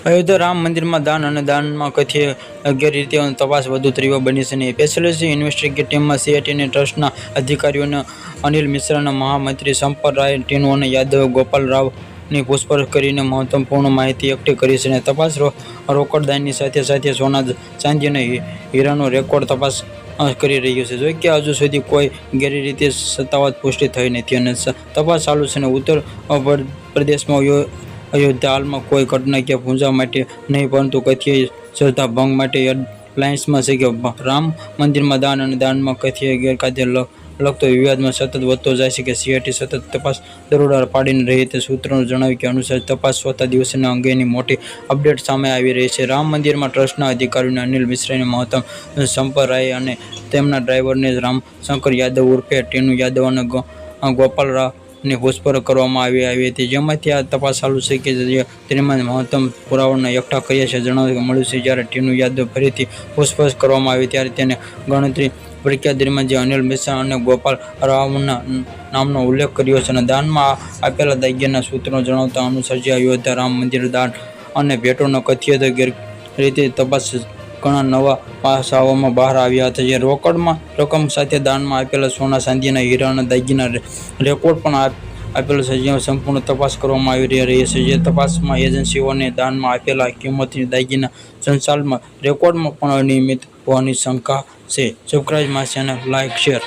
અયોધ્યા રામ મંદિરમાં દાન અને દાનમાં કથિત ગેરરીતિઓની તપાસ વધુ તીવ્ર બની છે. સ્પેશિયલ ઇન્વેસ્ટિગેટિવ ટીમમાં સીઆઈટી ટ્રસ્ટના અધિકારીઓને અનિલ મિશ્રાના મહામંત્રી સંપત રાય, ટીનુ અને યાદવ, ગોપાલ રાવની પૂછપરછ કરીને મહત્વપૂર્ણ માહિતી એકઠી કરી છે. તપાસ રોકડદાનની સાથે સાથે સોના, ચાંદી અને હીરાનો રેકોર્ડ તપાસ કરી રહ્યું છે. જોકે હજુ સુધી કોઈ ગેરરીતિ સત્તાવાર પુષ્ટિ થઈ નથી અને તપાસ ચાલુ છે. ઉત્તર પ્રદેશમાં અયોધ્યા હાલમાં કોઈ ઘટના કે પૂજા માટે નહીં પરંતુ કથિત શ્રદ્ધા ભંગ માટે હેડલાઇન્સમાં છે કે રામ મંદિરમાં દાન અને દાનમાં કથિત ગેરકાયદે લગતો વિવાદમાં સતત વધતો જાય છે. સીઆઈટી સતત તપાસ દરોડા પાડી રહી છે. સૂત્રોએ જણાવ્યું કે અનુસાર તપાસ ચોથા દિવસે અંગેની મોટી અપડેટ સામે આવી રહી છે. રામ મંદિરમાં ટ્રસ્ટના અધિકારીઓને અનિલ મિશ્રાને મહત્તમ સંપત રાય અને તેમના ડ્રાઈવરને રામશંકર યાદવ ઉર્ફે ટીનુ યાદવ અને ગોપાલ રાવની પૂછપરછ કરવામાં આવી હતી, જેમાંથી આ તપાસ ચાલુ છે કે તેમાં મહત્તમ પુરાવાઓ એકઠા કર્યા છે. જાણવા મળ્યું છે જ્યારે ટીનુ યાદવ ફરીથી પૂછપરછ કરવામાં આવી ત્યારે તેને ગણતરી પ્રક્રિયા દરમિયાન અનિલ મિશ્રા અને ગોપાલ રાવના નામનો ઉલ્લેખ કર્યો છે. દાનમાં આપેલા દાગીના સૂત્રોના જણાવ્યા અનુસાર અયોધ્યા રામ મંદિર દાન અને ભેટોનો કથિત ગેરરીતિ તપાસ ઘણા નવા પાસાઓમાં બહાર આવ્યા હતા. રોકડમાં રકમ સાથે દાનમાં આપેલા સોના, ચાંદી અને હીરાના દાગીના રેકોર્ડ પણ આપેલો છે, જ્યાં સંપૂર્ણ તપાસ કરવામાં આવી રહી છે. તપાસમાં એજન્સીઓને દાનમાં આપેલા કિંમતી દાગીના સંચાલન રેકોર્ડમાં પણ અનિયમિત હોવાની શંકા છે. Subscribe my channel, like, share.